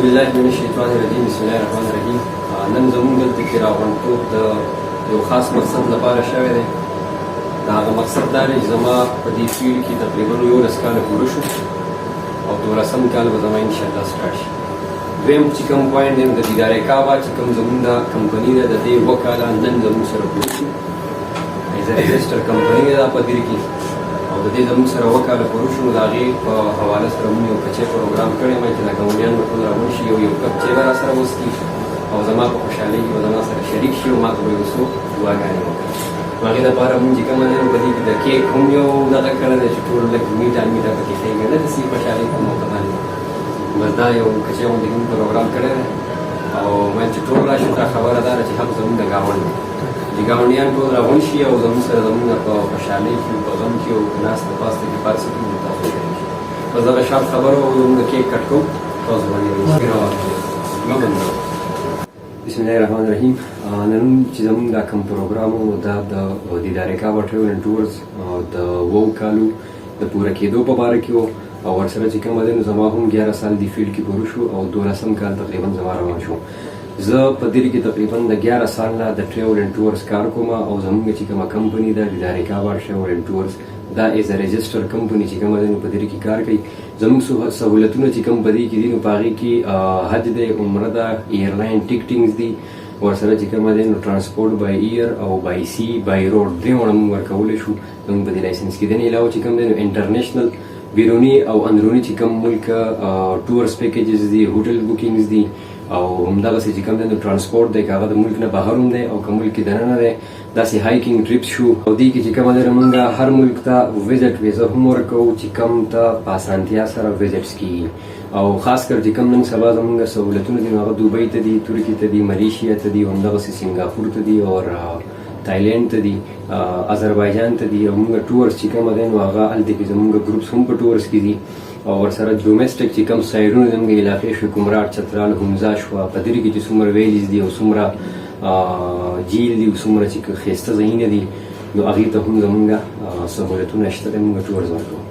بالله من الشیطان الرجیم بسم الله الرحمن الرحیم. نن زموږ دلته کې راغونډتوب د یو خاص مقصد لپاره شوی دی. د هغه مقصد دا دی چې زما په دې فیلډ کې تقریبا 11 کاله پوره شو او 12 کال به زما انشاءالله سټارټ شي. دویم چې کوم پوینټ دی د دیدارې کعبه چې کوم زموږ دا کمپني ده د دې 2 کاله نن زموږ سره پوره شو. ایز ا رجسټر کمپني ده په دې کې او د دې زموږ سره 2 کاله پوره شو. د هغې په حواله سره موږ یو کچې پروګرام کړی وای چې د ګاونډیان به ټول راغونډ شي یو کپ چای به راسره وڅښي او زما په خوشحالۍ کې به زما سره شریک شي او ما ته به یو څو دعاګانې وکړي. نو هغې دپاره مونږ چې کومه دی نو په دې کې د کیک هم یو دغه کړی دی چې ټول لږ میټه میټه پکې ښایي نه داسې خوشحالۍ په موقع باندې بس دا یو کچې غوندې مونږ پروګرام کړی دی او ویل چې ټول راشي دا خبره دا ده چې حق زموږ د ګاونډ دی چې ګاونډیان ټول راغونډ شي او زموږ سره زموږ په خوشحالۍ کې په غم کې او ناسته پاسته کې پاتې شي نو تاسو شریک شي. بس دغه شارټ خبره او زموږ د کیک کټ کوو تاسو باندې بسم الله الرحمن الرحیم. نن چې زموږ دا کوم پروګرام و دا د دیدارې کعبه ټریول اینډ ټورز د 2 کالو د پوره کېدو په باره کې و او ورسره چې کومه دی نو زما هم 11 سال دې فیلډ کې پوره شو او 12 کال تقریبا زما روان شو. زه په دې کې تقریبا د 11 سال نه د ټریول اینډ ټورز کار کوم او زموږ چې کومه کمپني ده دیدارې کعبه ټریول اینډ ټورز دا ایز ا رجسټر کمپني چې کومه ده نو په دې کې کار کوي. زموږ سہولتونه چې کوم په دې کې دي نو په هغې کې حج دی، عمره ده، ایرلاین ټیکټینګز دي، ورسره چې کومه دی نو ټرانسپورټ بای ایر او بای سی بای روډ درې وړه موږ ورکولی شو زموږ په دې لایسنس کې. د دې علاوه چې کوم دی نو انټرنیشنل بیروني او اندروني چې کوم ملک ټورس پیکیجز دي، هوټل بوکینګز دي او همدغسې چې کوم دی نو ټرانسپورټ دی که هغه د ملک نه بهر هم دی او که ملک کې دننه دی داسې هایکینګ ټریپس شو او دې کې چې کومه دی موږ هر ملک ته وزټ ویزه هم ورکوو چې کوم ته په اسانتیا سره وزټس کېږي او خاص کر چې کوم نن سبا زموږ سهولتونه دي نو هغه دوبۍ ته دي، ترکیې ته دي، ملیشیا ته دي، همدغسې سنګاپور ته دي او تایلینډ ته دي، اذربایجان ته دي او موږ ټورس چې کومه دی نو هغه هلته کې زموږ ګروپس هم په ټورس کې دي او ورسره ډومېسټک چې کوم سایډونه زموږ علاقې شوې کومراټ، چترال، حمزه شوه، په دې کې چې څومره ویلیز دي او څومره جیل دي او څومره چې ښایسته ځایونه دي نو هغې ته هم زموږ سهولتونه شته دی، موږ ټورز ورکوو.